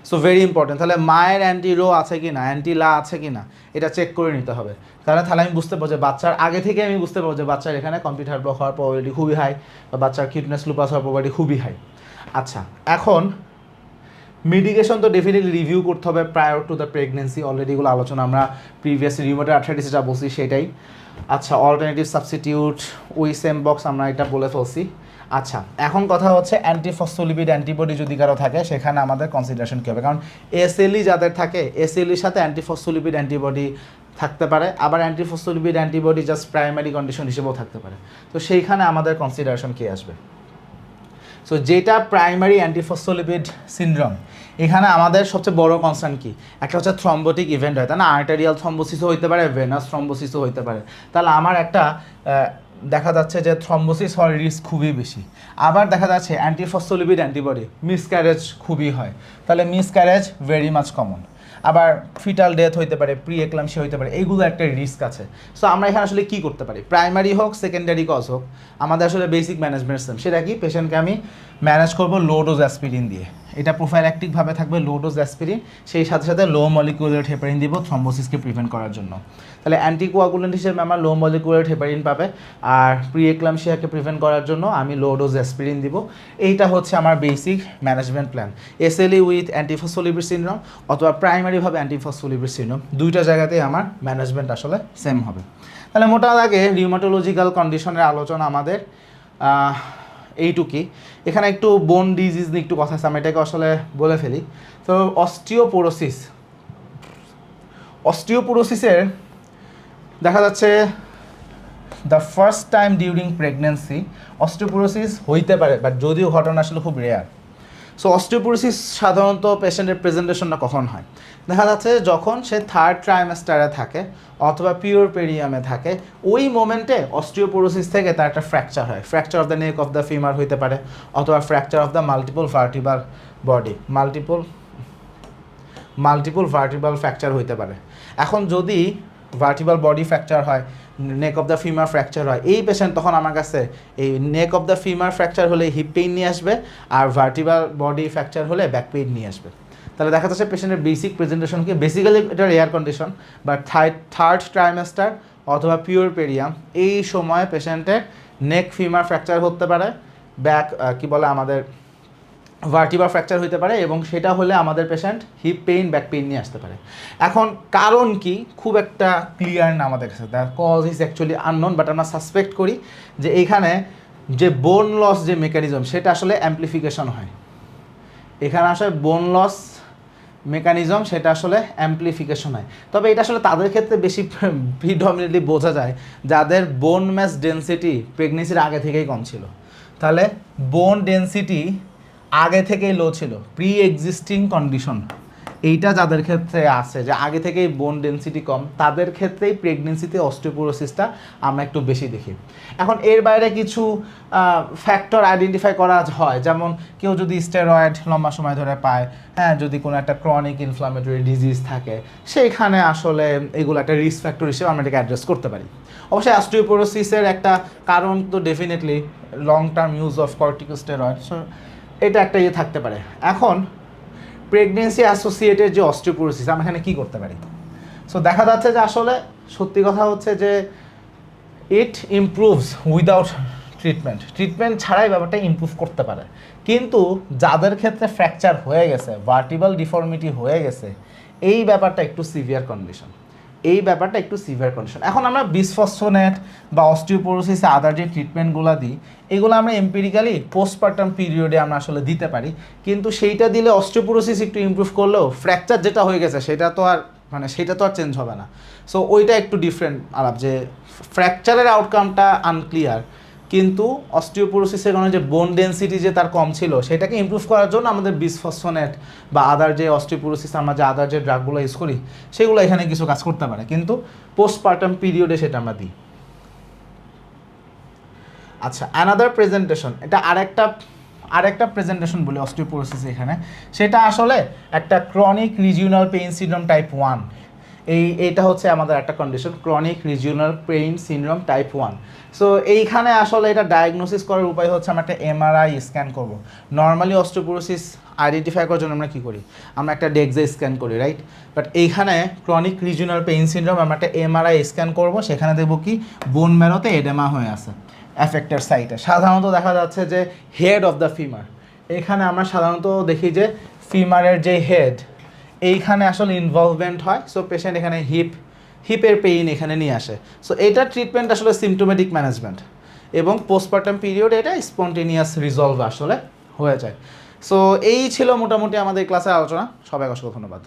So very important. তাহলে মায়ের অ্যান্টি রো আছে কি না, অ্যান্টি লা আছে কি না, এটা চেক করে নিতে হবে। তাহলে আমি বুঝতে পারবো যে বাচ্চার আগে থেকে আমি বুঝতে পারবো যে বাচ্চার এখানে কমপ্লিট হার্ট ব্লক হওয়ার প্রবাবিলিটি খুবই হাই, বা বাচ্চার কিউটিনাস লুপাস হওয়ার প্রবাবিলিটি খুবই হাই। আচ্ছা, এখন মেডিকেশন তো ডেফিনেটলি রিভিউ করতে হবে prior to the pregnancy, already এগুলো আলোচনা আমরা প্রিভিয়াস রিউমেটয়েড আর্থ্রাইটিসে যা বলছি সেটাই। আচ্ছা, অল্টারনেটিভ সাবস্টিটিউট ওই সেম বক্স আমরা এটা বলে ফেলছি। আচ্ছা, এখন কথা হচ্ছে অ্যান্টিফসফোলিপিড অ্যান্টিবডি যদি কারো থাকে সেখানে আমাদের কনসিডারেশন কী হবে, কারণ এসএলই যাদের থাকে এসএলইর সাথে অ্যান্টিফসফোলিপিড অ্যান্টিবডি থাকতে পারে, আবার antiphospholipid antibody just primary condition হিসেবেও থাকতে পারে। তো সেইখানে আমাদের কনসিডারেশন কী আসবে? সো যেটা প্রাইমারি অ্যান্টিফসফোলিপিড সিনড্রোম, এখানে আমাদের সবচেয়ে বড় কনসার্ন কি, একটা হচ্ছে থ্রম্বোটিক ইভেন্ট হয়, তাই না? আর্টেরিয়াল থ্রম্বোসিসও হইতে পারে, ভেনাস থ্রম্বোসিসও হইতে পারে। তাহলে আমার একটা দেখা যাচ্ছে যে থ্রম্বোসিস হওয়ার রিস্ক খুবই বেশি। আবার দেখা যাচ্ছে অ্যান্টিফসফোলিপিড অ্যান্টিবডি মিসক্যারেজ খুবই হয়, তাহলে মিসক্যারেজ ভেরি মাচ কমন। আবার ফিটাল ডেথ হইতে পারে, প্রি এক্লাম্পসিয়া হইতে পারে, এইগুলো একটা রিস্ক আছে। সো আমরা এখানে আসলে কী করতে পারি? প্রাইমারি হোক সেকেন্ডারি কজ হোক, আমাদের আসলে বেসিক ম্যানেজমেন্ট সিস্টেম, সেটা কি পেশেন্টকে আমি ম্যানেজ করবো লো ডোজ অ্যাসপিরিন দিয়ে। এটা প্রোফাইল্যাক্টিকভাবে থাকবে লো ডোজ অ্যাসপিরিন, সেই সাথে সাথে লো মলিকুলার হেপারিন দিব থ্রম্বোসিসকে প্রিভেন্ট করার জন্য। তাহলে অ্যান্টিকোয়াগুলেন্ট হিসেবে আমার লো মলিকুলার হেপারিন পাবে, আর প্রি এক্লাম্পসিয়াকে প্রিভেন্ট করার জন্য আমি লো ডোজ অ্যাসপিরিন দিব। এইটা হচ্ছে আমার basic management plan. SLE with antiphospholipid syndrome অথবা প্রাইমারিভাবে অ্যান্টিফসফোলিপিড সিনড্রোম, দুইটা জায়গাতেই আমার ম্যানেজমেন্ট আসলে সেম হবে। তাহলে মোটা দাগে রিউমাটোলজিক্যাল কন্ডিশনের আলোচনা আমাদের এইটুকুই। এখানে একটু বোন ডিজিজ নিয়ে একটু কথা আছে, আমি এটাকে আসলে বলে ফেলি। তো অস্টিওপোরোসিসের দেখা যাচ্ছে the first time during pregnancy osteoporosis হইতে পারে, বাট যদিও ঘটনা আসলে খুব রেয়ার। সো অস্টিওপোরোসিস সাধারণত পেশেন্টের প্রেজেন্টেশনটা কখন হয়? দেখা যাচ্ছে যখন সে থার্ড ট্রাইমেস্টারে থাকে অথবা পিওর পেরিয়ামে থাকে, ওই মোমেন্টে অস্টিওপোরোসিস থেকে তার একটা ফ্র্যাকচার হয়। Fracture of the neck of the femur হইতে পারে, অথবা fracture of the multiple vertebral body, multiple vertebral fracture হইতে পারে। এখন যদি ভার্টিব্রাল বডি ফ্র্যাকচার হয়, নেক অফ দ্য ফিমার ফ্র্যাকচার হয়, এই পেশেন্ট তখন আমার কাছে এই নেক অফ দ্য ফিমার ফ্র্যাকচার হলে হিপ পেইন নিয়ে আসবে, আর ভার্টিব্রাল বডি ফ্র্যাকচার হলে ব্যাক পেইন নিয়ে আসবে। তাহলে দেখা যাচ্ছে পেশেন্টের বেসিক প্রেজেন্টেশন কি, বেসিক্যালি এটা rare condition, but third trimester অথবা পিওর পেরিয়াম এই সময় পেশেন্টের নেক ফিমার ফ্র্যাকচার হতে পারে, ব্যাক কি বলে আমাদের ভার্টিব্রাল ফ্র্যাকচার হতে পারে, এবং সেটা হলে আমাদের patient hip pain back pain নিয়ে আসতে পারে। এখন কারণ কি খুব একটা ক্লিয়ার না আমাদের কাছে, the cause is actually unknown, but আমরা সাসপেক্ট করি যে এইখানে যে বোন লস যে মেকানিজম সেটা আসলে অ্যাম্প্লিফিকেশন হয়। এখানে আসলে বোন লস মেকানিজম সেটা আসলে অ্যাম্প্লিফিকেশন হয়। তবে এটা আসলে তাদের ক্ষেত্রে বেশি প্রিডমিনেটলি বোঝা যায় যাদের বোন ম্যাস ডেনসিটি প্রেগনেন্সির আগে থেকেই কম ছিল। তাহলে বোন ডেনসিটি আগে থেকেই লো ছিল, প্রি এক্সিস্টিং কন্ডিশন। এইটা যাদের ক্ষেত্রে আছে যে আগে থেকেই বোন ডেনসিটি কম, তাদের ক্ষেত্রেই প্রেগনেন্সিতে অস্টিওপোরোসিসটা আমরা একটু বেশি দেখি। এখন এর বাইরে কিছু ফ্যাক্টর আইডেন্টিফাই করা হয়, যেমন কেউ যদি স্টেরয়েড লম্বা সময় ধরে পায়, হ্যাঁ, যদি কোনো একটা ক্রনিক ইনফ্লামেটরি ডিজিজ থাকে, সেইখানে আসলে এগুলো একটা রিস্ক ফ্যাক্টর হিসেবে আমরা এটাকে অ্যাড্রেস করতে পারি। অবশ্যই অস্টিওপোরোসিসের একটা কারণ তো definitely long term use of corticosteroid, so এটা একটা ইয়ে থাকতে পারে। এখন প্রেগনেন্সি অ্যাসোসিয়েটেড যে অস্টিওপোরোসিস, আমরা এখানে কী করতে পারি? সো দেখা যাচ্ছে যে আসলে সত্যি কথা হচ্ছে যে ইট ইমপ্রুভস উইদাউট ট্রিটমেন্ট ছাড়াই ব্যাপারটা ইমপ্রুভ করতে পারে। কিন্তু যাদের ক্ষেত্রে ফ্র্যাকচার হয়ে গেছে, ভার্টিবল ডিফর্মিটি হয়ে গেছে, এই ব্যাপারটা একটু সিভিয়ার কন্ডিশন। এখন আমরা বিসফসফোনেট বা অস্টিওপোরোসিসে আদার যে ট্রিটমেন্টগুলো দিই, এগুলো আমরা এম্পিরিক্যালি পোস্টপার্টাম পিরিয়ডে আমরা আসলে দিতে পারি। কিন্তু সেইটা দিলে অস্টিওপোরোসিস একটু ইমপ্রুভ করলেও ফ্র্যাকচার যেটা হয়ে গেছে সেটা তো আর চেঞ্জ হবে না। সো ওইটা একটু ডিফারেন্ট আলাপ, যে ফ্র্যাকচারের আউটকামটা আনক্লিয়ার, কিন্তু অস্টিওপোরোসিসের কারণে যে বোন ডেনসিটি যে তার কম ছিল, সেটাকে ইমপ্রুভ করার জন্য আমাদের বিসফসফোনেট বা আদার যে অস্টিওপোরোসিস আমরা যে আদার যে ড্রাগগুলো ইউজ করি, সেগুলো এখানে কিছু কাজ করতে পারে, কিন্তু পোস্টপার্টাম পিরিয়ডে সেটা আমরা দিই। আচ্ছা, অ্যানাদার প্রেজেন্টেশন, এটা আরেকটা প্রেজেন্টেশন বলি অস্টিওপোরোসিস এখানে, সেটা আসলে একটা chronic regional pain syndrome type 1। এইটা হচ্ছে আমাদের একটা condition, chronic regional pain syndrome type 1। So এইখানে আসলে এটা ডায়াগনোসিস করার উপায় হচ্ছে আমরা একটা এমআরআই স্ক্যান করব। নর্মালি অস্টিওপোরোসিস আইডেন্টিফাই করার জন্য আমরা কী করি? আমরা একটা ডেক্সা স্ক্যান করি, রাইট? বাট এইখানে ক্রনিক রিজিওনাল পেইন সিনড্রোম আমরা একটা এমআরআই স্ক্যান করব, সেখানে দেখব কি বোন ম্যারোতে এডেমা হয়ে আছে অ্যাফেক্টেড সাইটে। সাধারণত দেখা যাচ্ছে যে হেড অফ দ্য ফিমার, এখানে আমরা সাধারণত দেখি যে ফিমারের যে হেড, এইখানে আসলে ইনভলভমেন্ট হয়। সো পেশেন্ট এখানে হিপের পেইন এখানে নিয়ে আসে। সো এটার ট্রিটমেন্ট আসলে সিমটোমেটিক ম্যানেজমেন্ট, এবং পোস্টপার্টাম পিরিয়ডে এটা স্পন্টেনিয়াস রিজলভ আসলে হয়ে যায়। সো এই ছিল মোটামুটি আমাদের ক্লাসের আলোচনা। সবাইকে অসংখ্য ধন্যবাদ।